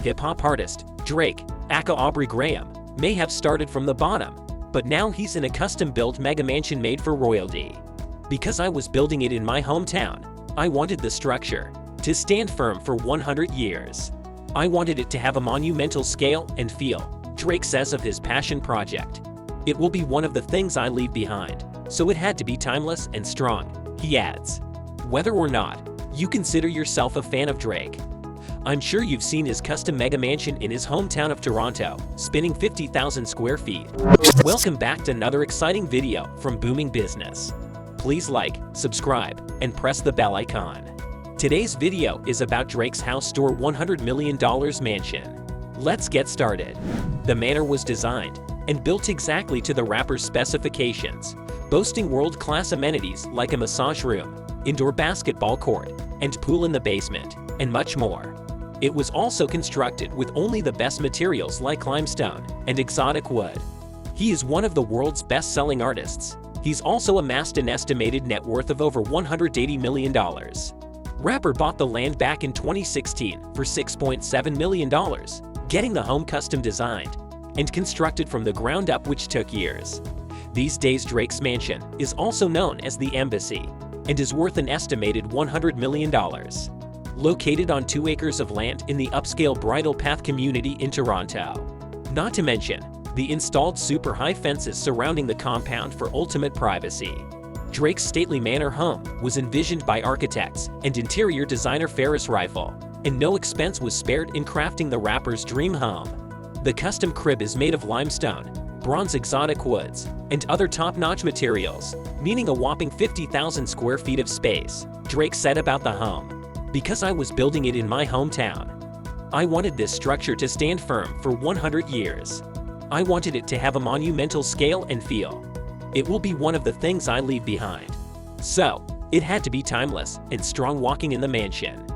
Hip-hop artist, Drake, aka Aubrey Graham, may have started from the bottom, but now he's in a custom-built mega mansion made for royalty. Because I was building it in my hometown, I wanted the structure to stand firm for 100 years. I wanted it to have a monumental scale and feel, Drake says of his passion project. It will be one of the things I leave behind, so it had to be timeless and strong, he adds. Whether or not you consider yourself a fan of Drake, I'm sure you've seen his custom mega mansion in his hometown of Toronto, spanning 50,000 square feet. Welcome back to another exciting video from Booming Business. Please like, subscribe, and press the bell icon. Today's video is about Drake's house store $100 million mansion. Let's get started. The manor was designed and built exactly to the rapper's specifications, boasting world-class amenities like a massage room, indoor basketball court, and pool in the basement, and much more. It was also constructed with only the best materials like limestone and exotic wood. He is one of the world's best-selling artists. He's also amassed an estimated net worth of over $180 million. Rapper bought the land back in 2016 for $6.7 million, getting the home custom designed and constructed from the ground up, which took years. These days, Drake's mansion is also known as the Embassy and is worth an estimated $100 million. Located on 2 acres of land in the upscale Bridle Path community in Toronto. Not to mention the installed super high fences surrounding the compound for ultimate privacy. Drake's stately manor home was envisioned by architects and interior designer Ferris Rifle, and no expense was spared in crafting the rapper's dream home. The custom crib is made of limestone, bronze, exotic woods, and other top-notch materials, meaning a whopping 50,000 square feet of space. Drake said about the home, "Because I was building it in my hometown, I wanted this structure to stand firm for 100 years. I wanted it to have a monumental scale and feel. It will be one of the things I leave behind. So, it had to be timeless and strong walking in the mansion."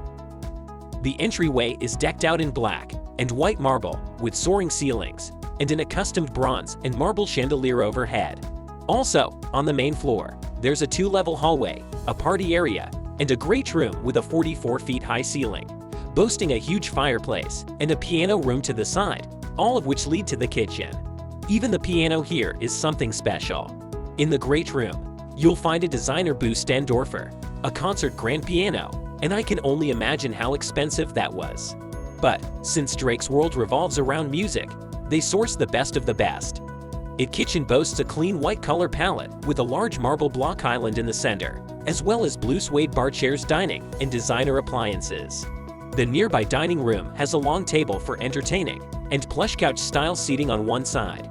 The entryway is decked out in black and white marble with soaring ceilings and an accustomed bronze and marble chandelier overhead. Also, on the main floor, there's a 2-level hallway, a party area, and a great room with a 44 feet high ceiling, boasting a huge fireplace and a piano room to the side, all of which lead to the kitchen. Even the piano here is something special. In the great room, you'll find a designer Boost Endorfer, a concert grand piano, and I can only imagine how expensive that was. But since Drake's world revolves around music, they source the best of the best. Its kitchen boasts a clean white color palette with a large marble block island in the center, as well as blue suede bar chairs, dining, and designer appliances. The nearby dining room has a long table for entertaining and plush couch-style seating on one side.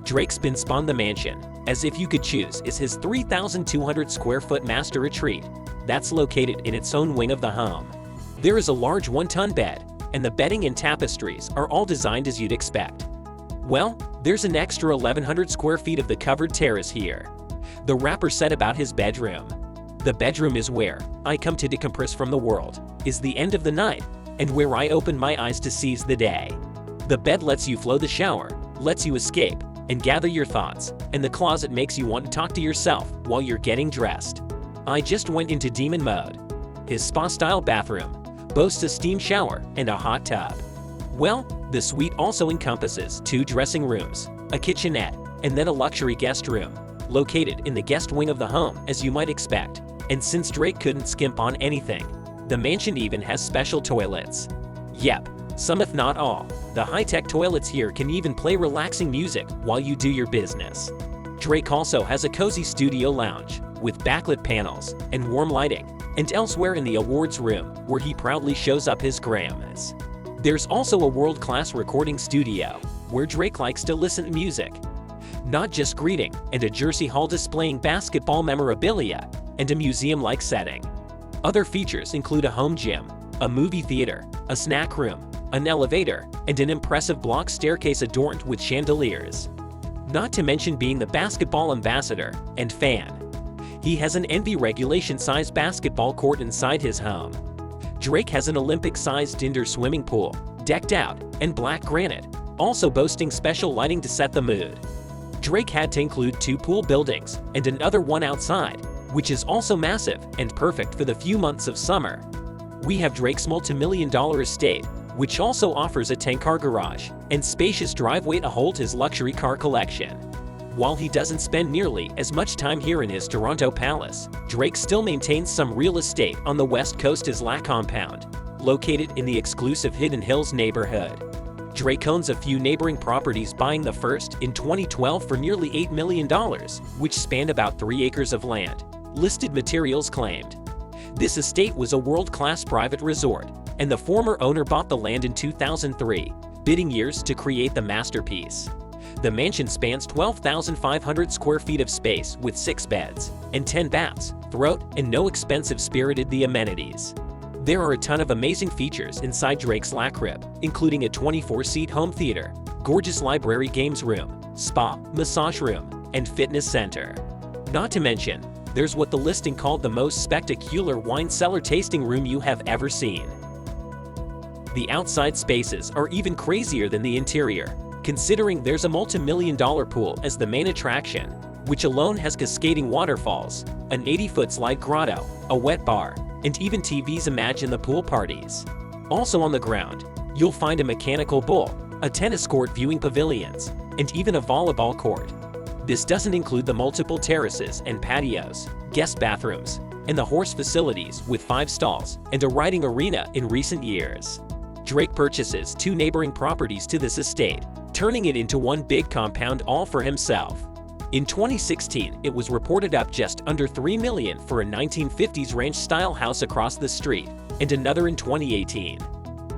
Drake's bin spawned the mansion, as if you could choose, is his 3,200 square foot master retreat that's located in its own wing of the home. There is a large 1-ton bed, and the bedding and tapestries are all designed as you'd expect. Well, there's an extra 1,100 square feet of the covered terrace here. The rapper said about his bedroom, "The bedroom is where I come to decompress from the world, is the end of the night, and where I open my eyes to seize the day. The bed lets you flow, the shower lets you escape and gather your thoughts, and the closet makes you want to talk to yourself while you're getting dressed. I just went into demon mode." His spa-style bathroom boasts a steam shower and a hot tub. Well, the suite also encompasses 2 dressing rooms, a kitchenette, and then a luxury guest room, located in the guest wing of the home, as you might expect. And since Drake couldn't skimp on anything, the mansion even has special toilets. Yep, some if not all. The high-tech toilets here can even play relaxing music while you do your business. Drake also has a cozy studio lounge with backlit panels and warm lighting, and elsewhere in the awards room where he proudly shows up his grams. There's also a world-class recording studio where Drake likes to listen to music. Not just greeting, and a Jersey hall displaying basketball memorabilia and a museum-like setting. Other features include a home gym, a movie theater, a snack room, an elevator, and an impressive block staircase adorned with chandeliers. Not to mention being the basketball ambassador and fan. He has an NBA regulation-sized basketball court inside his home. Drake has an Olympic-sized indoor swimming pool, decked out, and black granite, also boasting special lighting to set the mood. Drake had to include 2 pool buildings and another one outside, which is also massive and perfect for the few months of summer. We have Drake's multi-million-dollar estate which also offers a 10-car garage and spacious driveway to hold his luxury car collection. While he doesn't spend nearly as much time here in his Toronto palace, Drake still maintains some real estate on the west coast's La Compound, located in the exclusive Hidden Hills neighborhood. Drake owns a few neighboring properties, buying the first in 2012 for nearly $8 million, which spanned about 3 acres of land, listed materials claimed. This estate was a world-class private resort, and the former owner bought the land in 2003, bidding years to create the masterpiece. The mansion spans 12,500 square feet of space with 6 beds and 10 baths throughout, and no expensive spirited the amenities. There are a ton of amazing features inside Drake's La Crib, including a 24-seat home theater, gorgeous library, games room, spa, massage room, and fitness center. Not to mention, there's what the listing called the most spectacular wine cellar tasting room you have ever seen. The outside spaces are even crazier than the interior, considering there's a multi-million-dollar pool as the main attraction, which alone has cascading waterfalls, an 80-foot slide grotto, a wet bar, and even TVs. Imagine the pool parties. Also on the ground, you'll find a mechanical bull, a tennis court, viewing pavilions, and even a volleyball court. This doesn't include the multiple terraces and patios, guest bathrooms, and the horse facilities with 5 stalls and a riding arena. In recent years, Drake purchases 2 neighboring properties to this estate, turning it into one big compound all for himself. In 2016, it was reported up just under $3 million for a 1950s ranch-style house across the street, and another in 2018.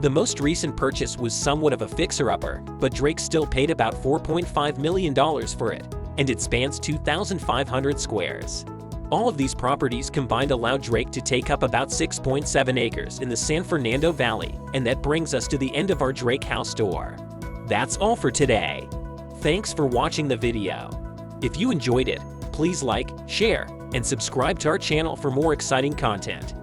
The most recent purchase was somewhat of a fixer-upper, but Drake still paid about $4.5 million for it, and it spans 2,500 squares. All of these properties combined allow Drake to take up about 6.7 acres in the San Fernando Valley, and that brings us to the end of our Drake house tour. That's all for today. Thanks for watching the video. If you enjoyed it, please like, share, and subscribe to our channel for more exciting content.